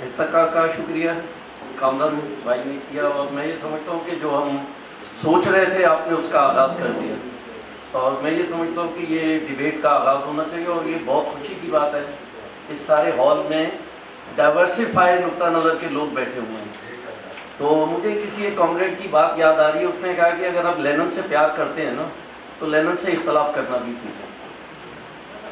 ارتقا کا شکریہ کامران بھائی نے کیا، اور میں یہ سمجھتا ہوں کہ جو ہم سوچ رہے تھے آپ نے اس کا آغاز کر دیا، اور میں یہ سمجھتا ہوں کہ یہ ڈیبیٹ کا آغاز ہونا چاہیے، اور یہ بہت خوشی کی بات ہے اس سارے ہال میں ڈائیورسفائی نقطہ نظر کے لوگ بیٹھے ہوئے ہیں۔ تو مجھے کسی ایک کامریڈ کی بات یاد آ رہی ہے، اس نے کہا کہ اگر آپ لینن سے پیار کرتے ہیں نا تو لینن سے اختلاف کرنا بھی سیکھیں۔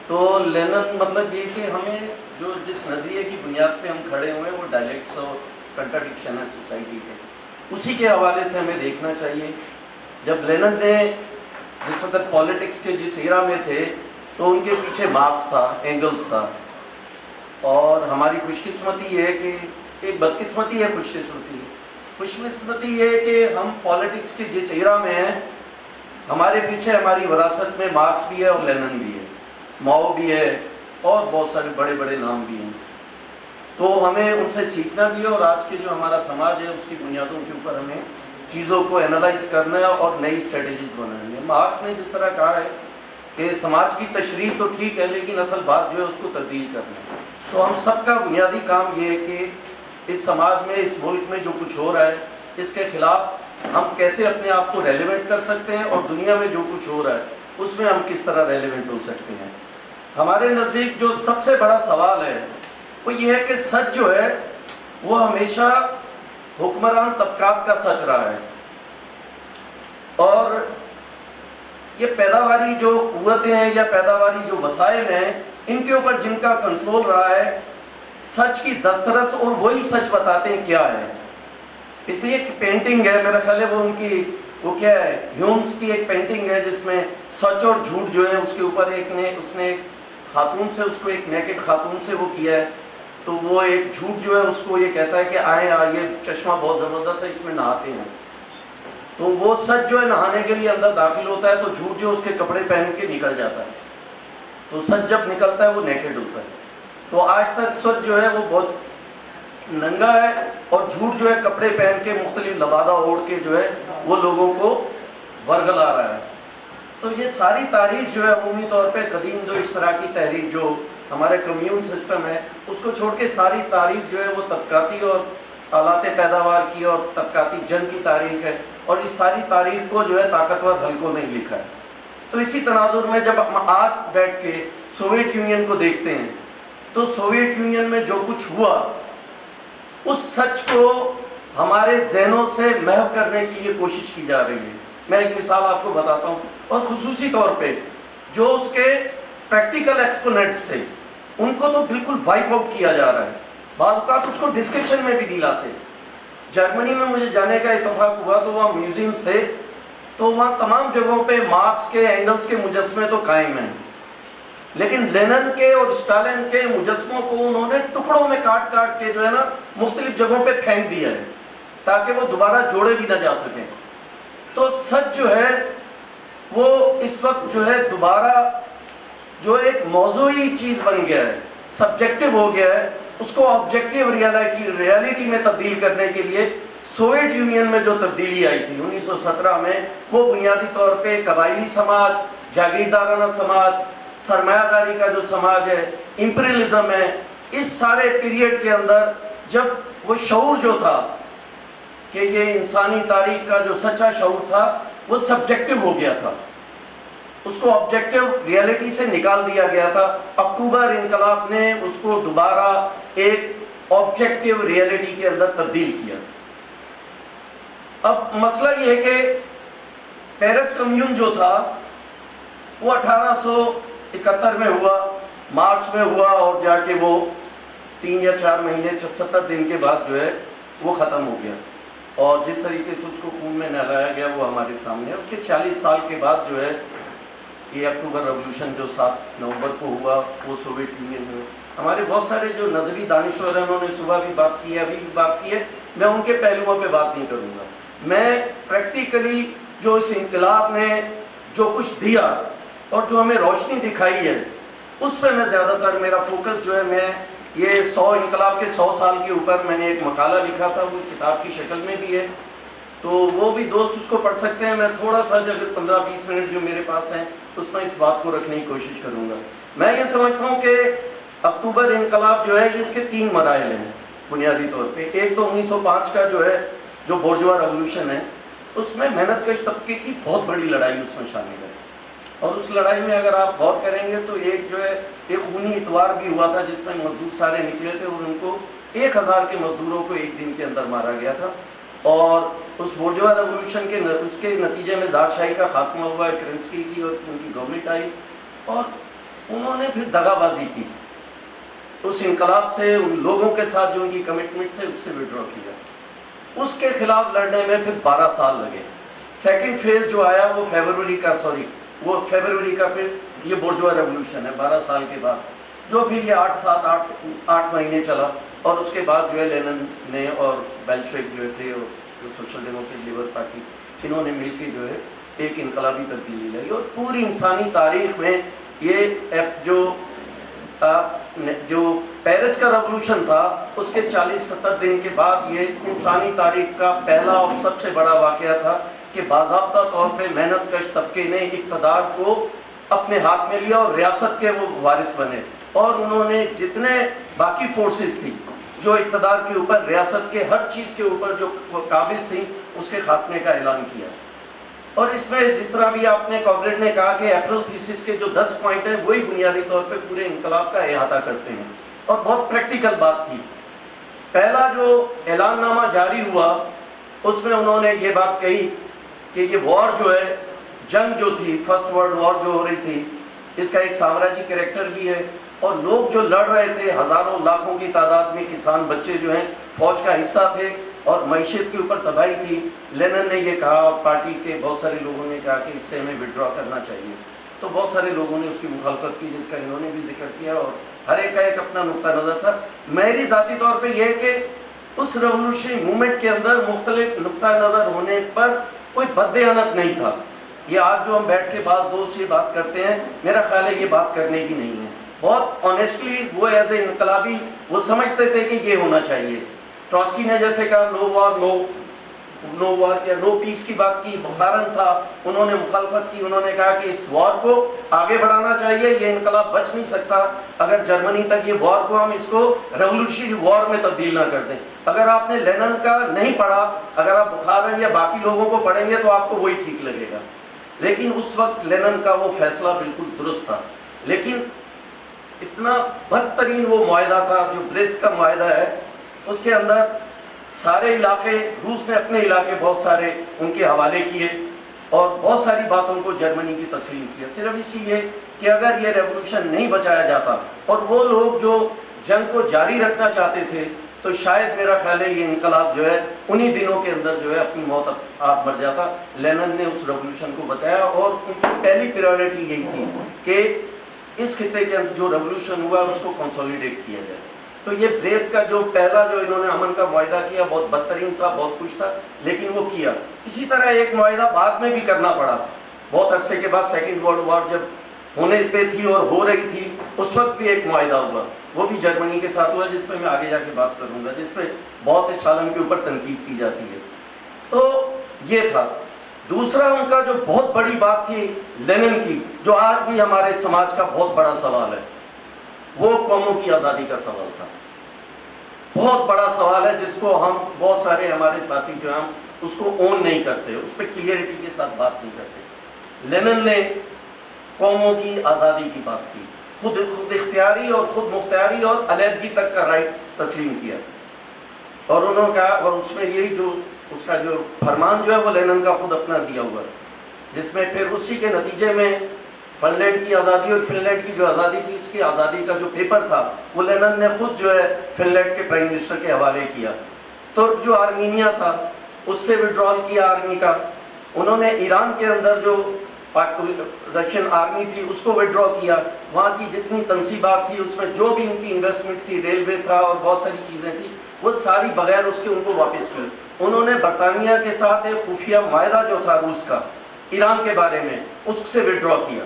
تو لینن مطلب یہ کہ ہمیں جو جس نظریے کی بنیاد پہ ہم کھڑے ہوئے ہیں وہ ڈائلیکٹس اور کنٹراڈکشن ہے سوسائٹی کے، اسی کے حوالے سے ہمیں دیکھنا چاہیے۔ جب لینن نے جس وقت پالیٹکس کے جس ایرا میں تھے تو ان کے پیچھے مارکس تھا، اینگلس تھا، اور ہماری خوش قسمتی ہے کہ ایک بدقسمتی ہے، خوش قسمتی یہ ہے کہ ہم پالیٹکس کے جس ایرا میں ہیں ہمارے پیچھے ہماری وراثت میں مارکس بھی ہے اور لینن بھی ہے، ماؤ بھی ہے، اور بہت سارے بڑے بڑے نام بھی ہیں۔ تو ہمیں ان سے سیکھنا بھی ہے، اور آج کے جو ہمارا سماج ہے اس کی بنیادوں کے اوپر ہمیں چیزوں کو انالائز کرنا ہے اور نئی اسٹریٹجیز بنانی ہے۔ مارکس نے جس طرح کہا ہے کہ سماج کی تشریح تو ٹھیک ہے لیکن اصل بات جو ہے اس کو تبدیل کرنا ہے۔ تو ہم سب کا بنیادی کام یہ ہے کہ اس سماج میں، اس ملک میں جو کچھ ہو رہا ہے اس کے خلاف ہم کیسے اپنے آپ کو ریلیونٹ کر سکتے ہیں، اور دنیا میں جو کچھ ہو رہا ہے اس میں ہم کس طرح ریلیونٹ ہو سکتے ہیں۔ ہمارے نزدیک جو سب سے بڑا سوال ہے وہ یہ ہے کہ سچ جو ہے وہ ہمیشہ حکمران طبقات کا سچ رہا ہے، اور یہ پیداواری جو قوتیں ہیں یا پیداواری جو وسائل ہیں ان کے اوپر جن کا کنٹرول رہا ہے، سچ کی دسترس، اور وہی سچ بتاتے ہیں کیا ہے۔ اس لیے ایک پینٹنگ ہے، میرا خیال ہے وہ ان کی وہ کیا ہے، ہیومز کی ایک پینٹنگ ہے جس میں سچ اور جھوٹ جو ہے اس کے اوپر اس نے خاتون سے، اس کو ایک نیکڈ خاتون سے وہ کیا ہے، تو وہ ایک جھوٹ جو ہے اس کو یہ کہتا ہے کہ آئیں یہ چشمہ بہت زبردست ہے، اس میں نہاتے ہیں۔ تو وہ سچ جو ہے نہانے کے لیے اندر داخل ہوتا ہے، تو جھوٹ جو اس کے کپڑے پہن کے نکل جاتا ہے، تو سچ جب نکلتا ہے وہ نیکڈ ہوتا ہے۔ تو آج تک سچ جو ہے وہ بہت ننگا ہے، اور جھوٹ جو ہے کپڑے پہن کے مختلف لبادہ اوڑھ کے جو ہے وہ لوگوں کو ورگلا رہا ہے۔ تو یہ ساری تاریخ جو ہے عمومی طور پہ قدیم جو اس طرح کی تحریک جو ہمارے کمیون سسٹم ہے اس کو چھوڑ کے ساری تاریخ جو ہے وہ طبقاتی اور آلات پیداوار کی اور طبقاتی جنگ کی تاریخ ہے، اور اس ساری تاریخ کو جو ہے طاقتور حلقوں نے لکھا ہے۔ تو اسی تناظر میں جب ہم آج بیٹھ کے سوویت یونین کو دیکھتے ہیں تو سوویت یونین میں جو کچھ ہوا اس سچ کو ہمارے ذہنوں سے محو کرنے کی یہ کوشش کی جا رہی ہے۔ میں ایک مثال آپ کو بتاتا ہوں، اور خصوصی طور پہ جو اس کے پریکٹیکل ایکسپوننٹس تھے ان کو تو بالکل وائپ آؤٹ کیا جا رہا ہے، بعض اوقات اس کو ڈسکرپشن میں بھی دلاتے۔ جرمنی میں مجھے جانے کا اتفاق ہوا تو وہاں میوزیم تھے، تو وہاں تمام جگہوں پہ مارکس کے، اینگلس کے مجسمے تو قائم ہیں، لیکن لینن کے اور اسٹالن کے مجسموں کو انہوں نے ٹکڑوں میں کاٹ کاٹ کے جو ہے نا مختلف جگہوں پہ پھینک دیا ہے تاکہ وہ دوبارہ جوڑے بھی نہ جا سکیں۔ تو سچ جو ہے وہ اس وقت جو ہے دوبارہ جو ایک موضوعی چیز بن گیا ہے، سبجیکٹو ہو گیا ہے، اس کو آبجیکٹیو ریالٹی میں تبدیل کرنے کے لیے سوویت یونین میں جو تبدیلی آئی تھی 1917 میں، وہ بنیادی طور پہ قبائلی سماج، جاگیردارانہ سماج، سرمایہ داری کا جو سماج ہے، امپریلزم ہے، اس سارے پیریڈ کے اندر جب وہ شعور جو تھا کہ یہ انسانی تاریخ کا جو سچا شعور تھا وہ سبجیکٹو ہو گیا تھا، اس کو آبجیکٹیو ریالٹی سے نکال دیا گیا تھا۔ اکتوبر انقلاب نے اس کو دوبارہ ایک آبجیکٹیو ریالٹی کے اندر تبدیل کیا۔ اب مسئلہ یہ ہے کہ پیرس کمیون جو تھا وہ 1871 میں ہوا، مارچ میں ہوا، اور جا کے وہ 3 یا 4 مہینے 70 دن کے بعد جو ہے وہ ختم ہو گیا، اور جس طریقے سے اس کو خون میں نہلایا گیا وہ ہمارے سامنے ہے۔ اس کے 40 سال کے بعد جو ہے یہ اکتوبر ریولوشن جو 7 نومبر کو ہوا وہ سوویت یونین میں، ہمارے بہت سارے جو نظری دانشور ہیں انہوں نے صبح بھی بات کی ہے، ابھی بھی بات کی ہے، میں ان کے پہلوؤں پہ بات نہیں کروں گا۔ میں پریکٹیکلی جو اس انقلاب نے جو کچھ دیا اور جو ہمیں روشنی دکھائی ہے اس پہ میں زیادہ تر میرا فوکس جو ہے، میں یہ 100 انقلاب کے 100 سال کے اوپر میں نے ایک مقالہ لکھا تھا، وہ کتاب کی شکل میں بھی ہے، تو وہ بھی دوست اس کو پڑھ سکتے ہیں۔ میں تھوڑا سا اگر 15-20 منٹ جو میرے پاس ہیں اس میں اس بات کو رکھنے کی کوشش کروں گا۔ میں یہ سمجھتا ہوں کہ اکتوبر انقلاب جو ہے اس کے 3 مراحل ہیں بنیادی طور پہ. ایک تو 1905 کا جو ہے جو بورجوا ریولوشن ہے، اس میں محنت کش طبقے کی بہت بڑی لڑائی اس میں شامل ہے. اور اس لڑائی میں اگر آپ غور کریں گے تو ایک جو ہے ایک خونی اتوار بھی ہوا تھا جس میں مزدور سارے نکلے تھے اور ان کو 1000 کے مزدوروں کو ایک دن کے اندر مارا گیا تھا. اور اس بورجوا ریولوشن کے اس کے نتیجے میں زار شاہی کا خاتمہ ہوا، کرنسکی کی اور ان کی گورنمنٹ آئی اور انہوں نے پھر دغا بازی کی. اس انقلاب سے ان لوگوں کے ساتھ جو ان کی کمٹمنٹ سے اس سے وڈرا کیا. اس کے خلاف لڑنے میں پھر 12 سال لگے. سیکنڈ فیز جو آیا وہ فیبروری کا پھر یہ بورجوا ریولوشن ہے 12 سال کے بعد، جو پھر یہ 8 مہینے چلا. اور اس کے بعد جو ہے لینن نے اور بیلشوک جو تھے اور جو سوشل ڈیموکریٹ لیبر پارٹی، انہوں نے مل کے جو ہے ایک انقلابی تبدیلی لائی. اور پوری انسانی تاریخ میں یہ جو پیرس کا ریولوشن تھا اس کے 40-70 دن کے بعد یہ انسانی تاریخ کا پہلا اور سب سے بڑا واقعہ تھا کہ باضابطہ طور پہ محنت کش طبقے نے اقتدار کو اپنے ہاتھ میں لیا اور ریاست کے وہ وارث بنے. اور انہوں نے جتنے باقی فورسز تھی جو اقتدار کے اوپر، ریاست کے ہر چیز کے اوپر جو قابض تھی، اس کے خاتمے کا اعلان کیا. اور اس میں جس طرح بھی آپ نے کاگلیٹ نے کہا کہ اپریل تھیسس کے جو 10 پوائنٹ ہیں وہی بنیادی طور پہ پورے انقلاب کا احاطہ کرتے ہیں اور بہت پریکٹیکل بات تھی. پہلا جو اعلان نامہ جاری ہوا اس میں انہوں نے یہ بات کہی کہ یہ وار جو ہے، جنگ جو تھی، فرسٹ ورلڈ وار جو ہو رہی تھی، اس کا ایک سامراجی کریکٹر بھی ہے اور لوگ جو لڑ رہے تھے ہزاروں لاکھوں کی تعداد میں، کسان بچے جو ہیں فوج کا حصہ تھے اور معیشت کے اوپر تباہی تھی. لینن نے یہ کہا، پارٹی کے بہت سارے لوگوں نے کہا کہ اس سے ہمیں وڈرا کرنا چاہیے. تو بہت سارے لوگوں نے اس کی مخالفت کی جس کا انہوں نے بھی ذکر کیا اور ہر ایک کا ایک اپنا نقطہ نظر تھا. میری ذاتی طور پہ یہ کہ اس ریولوشنری موومنٹ کے اندر مختلف نقطہ نظر ہونے پر کوئی بددیانت نہیں تھا. یہ آج جو ہم بیٹھ کے بعض دوست سے بات کرتے ہیں، میرا خیال ہے یہ بات کرنے کی نہیں ہے. بہت آنیسٹلی وہ ایز اے انقلابی وہ سمجھتے تھے کہ یہ ہونا چاہیے. ٹراسکی نے جیسے کہا نو وار کیا، نو پیس کی بات کی. بخارن تھا، انہوں نے مخالفت کی، انہوں نے کہا کہ اس وار کو آگے بڑھانا چاہیے، یہ انقلاب بچ نہیں سکتا اگر جرمنی تک یہ وار کو ہم اس کو ریولوشنری وار میں تبدیل نہ کر دیں. اگر آپ نے لینن کا نہیں پڑھا، اگر آپ بخارن یا باقی لوگوں کو پڑھیں گے تو آپ کو وہی ٹھیک لگے گا. لیکن اس وقت لینن کا وہ فیصلہ بالکل درست تھا. لیکن اتنا بدترین وہ معاہدہ تھا جو بریسٹ کا معاہدہ ہے، اس کے اندر سارے علاقے، روس نے اپنے علاقے بہت سارے ان کے حوالے کیے اور بہت ساری باتوں کو جرمنی کی تسلیم کیا، صرف اسی لیے کہ اگر یہ ریولوشن نہیں بچایا جاتا اور وہ لوگ جو جنگ کو جاری رکھنا چاہتے تھے تو شاید میرا خیال ہے یہ انقلاب جو ہے انہی دنوں کے اندر جو ہے اپنی موت آپ مر جاتا. لینن نے اس ریولوشن کو بتایا اور ان کی پہلی پریورٹی یہی تھی کہ اس خطے کے اندر جو ریولوشن ہوا اس کو کنسولیڈیٹ کیا جائے. تو یہ بریس کا جو پہلا جو انہوں نے امن کا معاہدہ کیا بہت بدترین تھا، بہت کچھ تھا، لیکن وہ کیا. اسی طرح ایک معاہدہ بعد میں بھی کرنا پڑا بہت عرصے کے بعد، سیکنڈ ورلڈ وار جب ہونے پہ تھی اور ہو رہی تھی اس وقت بھی ایک معاہدہ ہوا، وہ بھی جرمنی کے ساتھ ہوا، جس پہ میں آگے جا کے بات کروں گا، جس پہ بہت اس سالم کے اوپر تنقید کی جاتی ہے. تو یہ تھا. دوسرا ان کا جو بہت بڑی بات تھی لینن کی، جو آج بھی ہمارے سماج کا بہت بڑا سوال ہے، وہ قوموں کی آزادی کا سوال تھا. بہت بڑا سوال ہے جس کو ہم بہت سارے ہمارے ساتھی جو ہم اس کو اون نہیں کرتے، اس پہ کلیئرٹی کے ساتھ بات نہیں کرتے. لینن نے قوموں کی آزادی کی بات کی، خود اختیاری اور خود مختاری اور علیحدگی تک کا رائٹ تسلیم کیا. اور انہوں نے کہا، اور اس میں یہی جو اس کا جو فرمان جو ہے وہ لینن کا خود اپنا دیا ہوا ہے، جس میں پھر اسی کے نتیجے میں فن لینڈ کی آزادی اور فن لینڈ کی جو آزادی تھی اس کی آزادی کا جو پیپر تھا وہ لینن نے خود جو ہے فن لینڈ کے پرائم منسٹر کے حوالے کیا. ترک جو آرمینیا تھا اس سے وڈرال کیا آرمی کا. انہوں نے ایران کے اندر جو رشین آرمی تھی اس کو وڈرا کیا. وہاں کی جتنی تنصیبات تھی اس میں جو بھی ان کی انویسٹمنٹ تھی، ریلوے تھا اور بہت ساری چیزیں تھیں، وہ ساری بغیر اس کے ان کو واپس کی. انہوں نے برطانیہ کے ساتھ ایک خفیہ معاہدہ جو تھا روس کا ایران کے بارے میں اس سے وڈرا کیا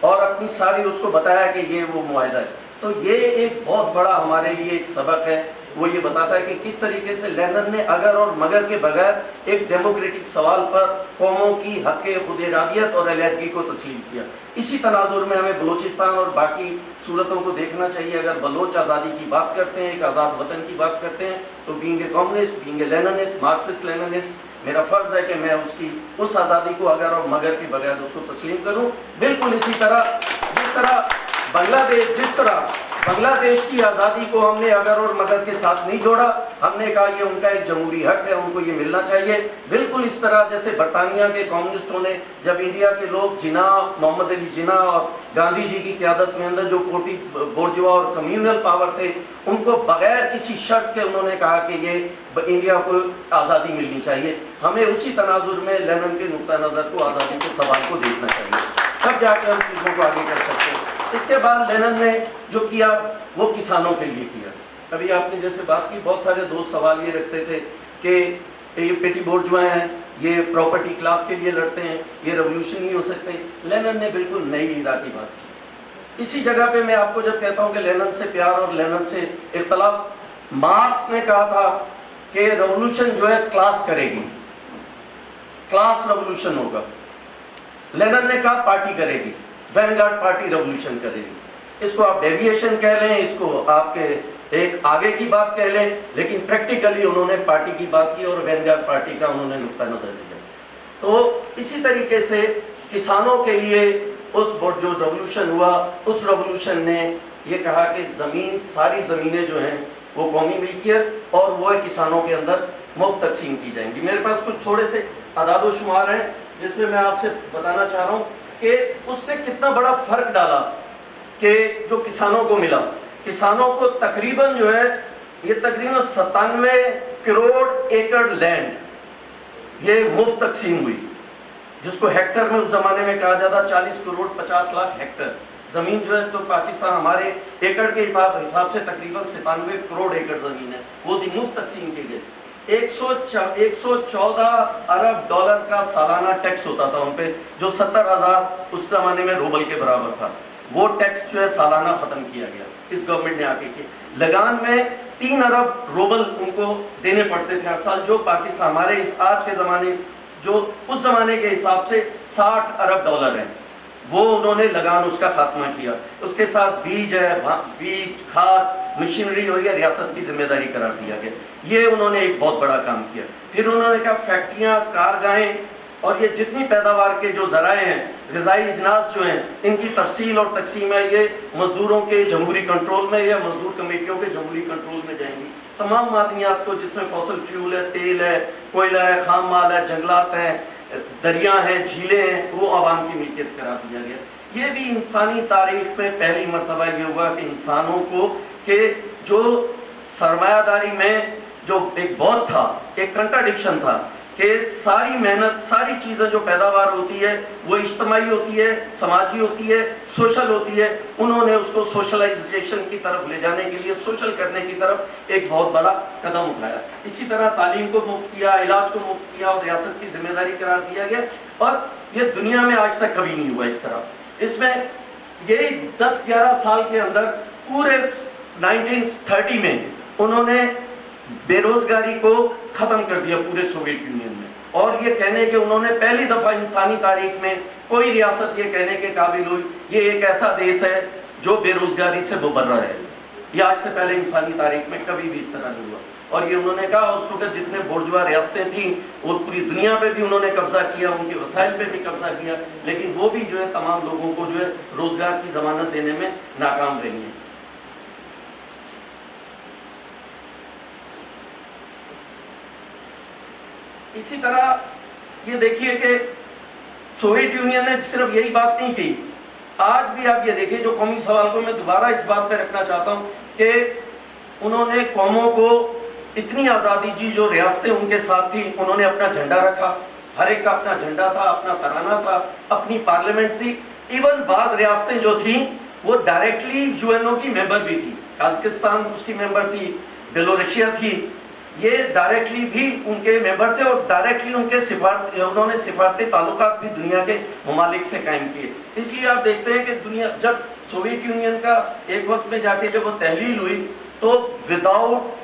اور اپنی ساری اس کو بتایا کہ یہ وہ معاہدہ ہے. تو یہ ایک بہت بڑا ہمارے لیے ایک سبق ہے وہ یہ بتاتا ہے کہ کس طریقے سے لینن نے اگر اور مگر کے بغیر ایک ڈیموکریٹک سوال پر قوموں کی حق خود ارادیت اور علیحدگی کو تسلیم کیا. اسی تناظر میں ہمیں بلوچستان اور باقی صورتوں کو دیکھنا چاہیے. اگر بلوچ آزادی کی بات کرتے ہیں, ایک آزاد وطن کی بات کرتے ہیں, تو being a communist, being a Leninist, Marxist Leninist, میرا فرض ہے کہ میں اس آزادی کو اگر اور مگر کے بغیر اس کو تسلیم کروں. بالکل اسی طرح جس طرح بنگلہ دیش کی آزادی کو ہم نے اگر اور مگر کے ساتھ نہیں جوڑا, ہم نے کہا یہ ان کا ایک جمہوری حق ہے, ان کو یہ ملنا چاہیے. بالکل اس طرح جیسے برطانیہ کے کمیونسٹوں نے جب انڈیا کے لوگ جناح, محمد علی جناح اور گاندھی جی کی قیادت میں اندر جو کوٹی بورجوا اور کمیونل پاور تھے, ان کو بغیر کسی شرط کے انہوں نے کہا کہ یہ انڈیا کو آزادی ملنی چاہیے. ہمیں اسی تناظر میں لینن کے نقطہ نظر کو, آزادی کے سوال کو دیکھنا چاہیے, تب جا کے ہم چیزوں کو آگے کر سکتے ہیں. اس کے بعد لینن نے جو کیا وہ کسانوں کے لیے کیا. ابھی آپ نے جیسے بات کی, بہت سارے دوست سوال یہ رکھتے تھے کہ یہ پیٹی بورجوا ہیں, یہ پراپرٹی کلاس کے لیے لڑتے ہیں, یہ ریولوشن نہیں ہو سکتے. لینن نے بالکل نئی ایرا کی بات کی. اسی جگہ پہ میں آپ کو جب کہتا ہوں کہ لینن سے پیار اور لینن سے اختلاف, مارکس نے کہا تھا کہ ریولوشن جو ہے کلاس کرے گی, کلاس ریولوشن ہوگا. لینن نے کہا پارٹی کرے گی, وینگارڈ پارٹی ریولوشن کرے گی. اس کو آپ ڈیویشن کہہ لیں, اس کو آپ کے ایک آگے کی بات کہہ لیں, لیکن پریکٹیکلی انہوں نے پارٹی کی بات کی اور وینگارڈ پارٹی کا انہوں نے نقطہ نظر دیا. تو اسی طریقے سے کسانوں کے لیے اس جو ریولوشن ہوا, اس ریولوشن نے یہ کہا کہ زمین, ساری زمینیں جو ہیں وہ قومی ملکیت اور وہ کسانوں کے اندر مفت تقسیم کی جائیں گی. میرے پاس کچھ تھوڑے سے اعداد و شمار ہیں جس میں آپ سے بتانا چاہ رہا ہوں کہ اس نے کتنا بڑا فرق ڈالا کہ جو کسانوں کو ملا. کسانوں کو تقریباً جو ہے یہ تقریباً 97 کروڑ ایکڑ لینڈ یہ مفت تقسیم ہوئی, جس کو ہیکٹر میں اس زمانے میں کہا جاتا 40 کروڑ 50 لاکھ ہیکٹر زمین جو ہے. تو پاکستان ہمارے ایکڑ کے حساب سے تقریباً 97 کروڑ ایکڑ زمین ہے, وہ بھی مفت تقسیم کی گئی. 114 ارب ڈالر کا سالانہ ٹیکس ہوتا تھا ان پہ, جو 70,000 اس زمانے میں روبل کے برابر تھا. وہ ٹیکس جو ہے سالانہ ختم کیا گیا اس گورنمنٹ نے آ کے. لگان میں 3 ارب روبل ان کو دینے پڑتے تھے ہر سال, جو پاکستان ہمارے آج کے زمانے جو اس زمانے کے حساب سے 60 ارب ڈالر ہیں, وہ انہوں نے لگان اس کا خاتمہ کیا. اس کے ساتھ بیج ہے, بیج, کھاد, مشینری اور یہ ریاست کی ذمہ داری قرار دیا گیا. یہ انہوں نے ایک بہت بڑا کام کیا. پھر انہوں نے کہا فیکٹریاں, کارگاہیں اور یہ جتنی پیداوار کے جو ذرائع ہیں, غذائی اجناس جو ہیں, ان کی تفصیل اور تقسیم ہے یہ مزدوروں کے جمہوری کنٹرول میں یا مزدور کمیٹیوں کے جمہوری کنٹرول میں جائیں گی. تمام معدنیات کو, جس میں فوسل فیول ہے, تیل ہے, کوئلہ ہے, خام مال ہے, جنگلات ہیں, دریا ہیں, جھیلیں ہیں, وہ عوام کی ملکیت قرار دیا گیا. یہ بھی انسانی تاریخ میں پہلی مرتبہ یہ ہوا کہ انسانوں کو کہ جو سرمایہ داری میں جو ایک بہت تھا, ایک کنٹراڈکشن تھا کہ ساری محنت, ساری چیزیں جو پیداوار ہوتی ہے وہ اجتماعی ہوتی ہے, سماجی ہوتی ہے, سوشل ہوتی ہے. انہوں نے اس کو سوشلائزیشن کی طرف لے جانے کے لیے, سوشل کرنے کی طرف ایک بہت بڑا قدم اٹھایا. اسی طرح تعلیم کو مفت کیا, علاج کو مفت کیا اور ریاست کی ذمہ داری قرار دیا گیا. اور یہ دنیا میں آج تک کبھی نہیں ہوا اس طرح. اس میں یہی 10-11 سال کے اندر پورے 1930 میں انہوں نے بے روزگاری کو ختم کر دیا پورے سوویت یونین میں. اور یہ کہنے کہ انہوں نے پہلی دفعہ انسانی تاریخ میں کوئی ریاست یہ کہنے کے قابل ہوئی یہ ایک ایسا دیش ہے جو بے روزگاری سے ببرہ ہے. یہ آج سے پہلے انسانی تاریخ میں کبھی بھی اس طرح نہیں ہوا. اور یہ انہوں نے کہا اس وقت جتنے بورجوا ریاستیں تھیں اور پوری دنیا پہ بھی انہوں نے قبضہ کیا, ان کے وسائل پہ بھی قبضہ کیا, لیکن وہ بھی جو ہے تمام لوگوں کو جو ہے روزگار کی ضمانت دینے میں ناکام رہی ہیں. اسی طرح یہ دیکھیے کہ سوویت یونین نے صرف یہی بات نہیں کی. آج بھی آپ یہ دیکھیں, جو قومی سوال کو میں دوبارہ اس بات پہ رکھنا چاہتا ہوں کہ انہوں نے قوموں کو اتنی آزادی دی, جو ریاستیں ان کے ساتھ تھیں انہوں نے اپنا جھنڈا رکھا, ہر ایک کا اپنا جھنڈا تھا, اپنا ترانہ تھا, اپنی پارلیمنٹ تھی. ایون بعض ریاستیں جو تھیں وہ ڈائریکٹلی یو این او کی ممبر بھی تھی. قازقستان اس کی ممبر تھی, بیلوروشیا تھی, یہ ڈائریکٹلی بھی ان کے ممبر تھے اور ڈائریکٹلی ان کے انہوں نے سفارتی تعلقات بھی دنیا کے ممالک سے قائم کیے. اس لیے آپ دیکھتے ہیں کہ دنیا جب سوویت یونین کا ایک وقت میں جا کے جب وہ تحلیل ہوئی تو وداؤٹ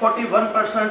41%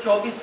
24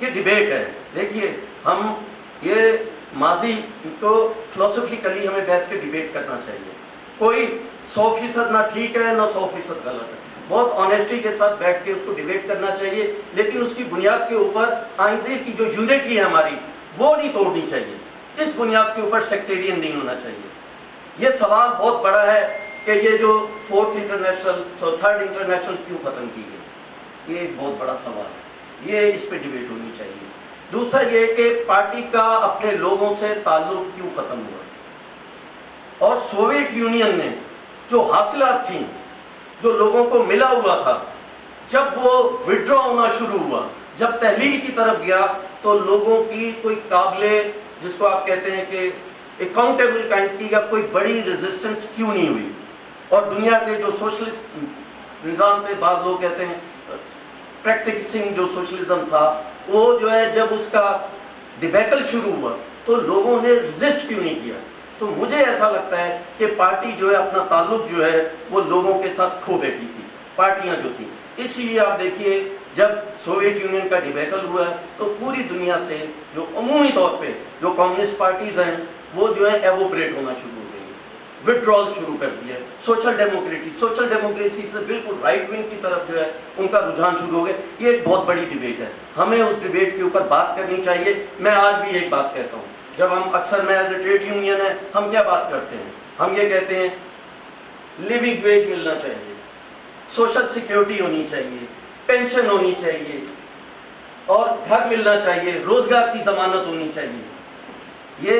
یہ ڈیبیٹ ہے. دیکھیے ہم یہ ماضی کو فلسفیکلی ہمیں بیٹھ کے ڈیبیٹ کرنا چاہیے. کوئی 100% نہ ٹھیک ہے نہ 100% غلط ہے. بہت آنیسٹی کے ساتھ بیٹھ کے اس کو ڈیبیٹ کرنا چاہیے, لیکن اس کی بنیاد کے اوپر آئندے کی جو یونٹی ہے ہماری وہ نہیں توڑنی چاہیے. اس بنیاد کے اوپر سیکٹیرین نہیں ہونا چاہیے. یہ سوال بہت بڑا ہے کہ یہ جو 4th انٹرنیشنل 3rd انٹرنیشنل کیوں ختم کی گئی, یہ ایک بہت بڑا سوال ہے. یہ اس پہ ڈیبیٹ ہونی چاہیے. دوسرا یہ کہ پارٹی کا اپنے لوگوں سے تعلق کیوں ختم ہوا, اور سوویت یونین نے جو حاصلات تھیں, جو لوگوں کو ملا ہوا تھا, جب وہ وڈرا ہونا شروع ہوا, جب تحلیل کی طرف گیا, تو لوگوں کی کوئی قابل جس کو آپ کہتے ہیں کہ اکاؤنٹیبل کائنٹی کا کوئی بڑی ریزسٹنس کیوں نہیں ہوئی. اور دنیا کے جو سوشلسٹ نظام تھے, بعض لوگ کہتے ہیں پریکٹسنگ جو سوشلزم تھا, وہ جو ہے جب اس کا ڈیبیکل شروع ہوا تو لوگوں نے ریزسٹ کیوں نہیں کیا. تو مجھے ایسا لگتا ہے کہ پارٹی جو ہے اپنا تعلق جو ہے وہ لوگوں کے ساتھ کھو بیٹھی تھی, پارٹیاں جو تھیں. اس لیے آپ دیکھیے جب سوویت یونین کا ڈیبیکل ہوا تو پوری دنیا سے جو عمومی طور پہ جو کمیونسٹ پارٹیز ہیں وہ جو ہے ایووپریٹ ہونا شروع ہو گئی, وڈرال شروع کر دیا. سوشل ڈیموکریسی سے بالکل رائٹ ونگ کی طرف جو ہے ان کا رجحان شروع ہو گیا. یہ ایک بہت بڑی ڈیبیٹ ہے, ہمیں اس ڈیبیٹ کے اوپر بات کرنی چاہیے. میں آج بھی ایک بات کہتا ہوں, جب ہم اکثر میں ایز اے ٹریڈ یونین ہے ہم کیا بات کرتے ہیں, ہم یہ کہتے ہیں لیونگ ویج ملنا چاہیے, سوشل سیکیورٹی ہونی چاہیے, پینشن ہونی چاہیے, اور گھر ملنا چاہیے, روزگار کی ضمانت ہونی چاہیے.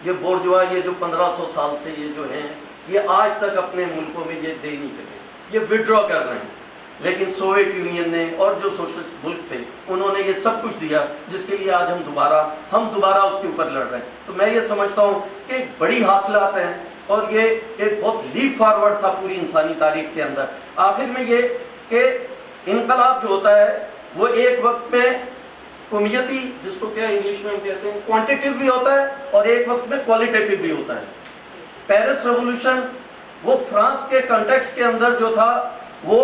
یہ بورجوا یہ جو 1500 سال سے یہ جو ہیں یہ آج تک اپنے ملکوں میں یہ دے نہیں سکے, یہ وڈرا کر رہے ہیں. لیکن سوویت یونین نے اور جو سوشلسٹ ملک تھے انہوں نے یہ سب کچھ دیا جس کے لیے آج ہم دوبارہ اس کے اوپر لڑ رہے ہیں. تو میں یہ سمجھتا ہوں کہ ایک بڑی حاصلات ہیں, اور یہ ایک بہت لیپ فارورڈ تھا پوری انسانی تاریخ کے اندر. آخر میں یہ کہ انقلاب جو ہوتا ہے وہ ایک وقت میں کمیتی, جس کو کیا انگلش میں ہم کہتے ہیں کوانٹیٹیو بھی ہوتا ہے, اور ایک وقت میں کوالٹیٹیو بھی ہوتا ہے. پیرس ریولوشن وہ فرانس کے کنٹیکسٹ کے اندر جو تھا وہ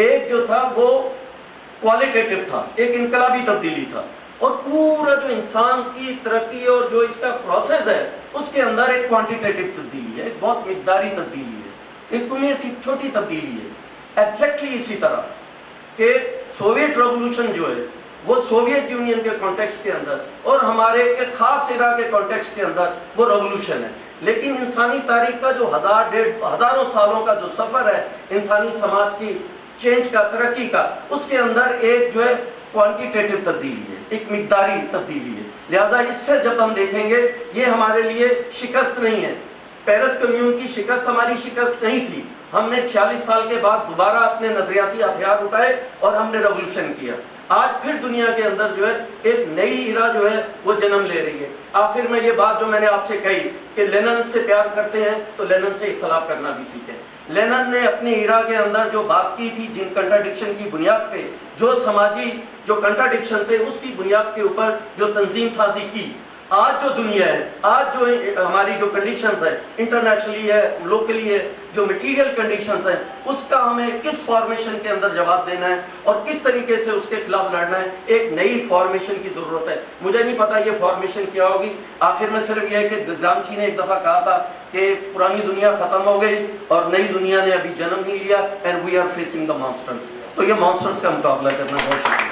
ایک جو تھا وہ کوالٹیٹیو تھا, ایک انقلابی تبدیلی تھا. اور پورا جو انسان کی ترقی اور جو اس کا پروسیس ہے اس کے اندر ایک کوانٹیٹیو تبدیلی ہے, ایک بہت مقداری تبدیلی ہے, ایک کمیتی چھوٹی تبدیلی ہے. ایگزیکٹلی اسی طرح کہ سوویت ریولوشن جو ہے وہ سوویت یونین کے کانٹیکسٹ کے اندر اور ہمارے ایک خاص ایرا کے کانٹیکسٹ کے اندر وہ ریولوشن ہے. لیکن انسانی تاریخ کا جو ہزاروں سالوں کا جو سفر ہے انسانی سماج کی چینج کا, ترقی کا, اس کے اندر ایک جو ہے کوانٹیٹیو تبدیلی ہے, ایک مقداری تبدیلی ہے. لہٰذا اس سے جب ہم دیکھیں گے یہ ہمارے لیے شکست نہیں ہے. پیرس کمیون کی شکست ہماری شکست نہیں تھی. ہم نے 46 سال کے بعد دوبارہ اپنے نظریاتی ہتھیار اٹھائے اور ہم نے ریولوشن کیا. آج پھر دنیا کے اندر جو ہے ایک نئی ایرا جو ہے وہ جنم لے رہی ہے. آخر میں یہ بات جو میں نے آپ سے کہی کہ لینن سے پیار کرتے ہیں تو لینن سے اختلاف کرنا بھی سیکھیں. لینن نے اپنی ایرا کے اندر جو بات کی تھی, جن کنٹراڈکشن کی بنیاد پہ, جو سماجی جو کنٹراڈکشن تھے اس کی بنیاد کے اوپر جو تنظیم سازی کی, آج جو دنیا ہے, آج جو ہماری جو کنڈیشنز ہیں انٹرنیشنلی ہے, لوکلی ہے, جو مٹیریل کنڈیشنز ہیں, اس کا ہمیں کس فارمیشن کے اندر جواب دینا ہے اور کس طریقے سے اس کے خلاف لڑنا ہے. ایک نئی فارمیشن کی ضرورت ہے. مجھے نہیں پتا یہ فارمیشن کیا ہوگی. آخر میں صرف یہ ہے کہ گرامشی نے ایک دفعہ کہا تھا کہ پرانی دنیا ختم ہو گئی اور نئی دنیا نے ابھی جنم نہیں لیا, and we are facing the monsters. تو یہ مانسٹرز کا مقابلہ کرنا بہت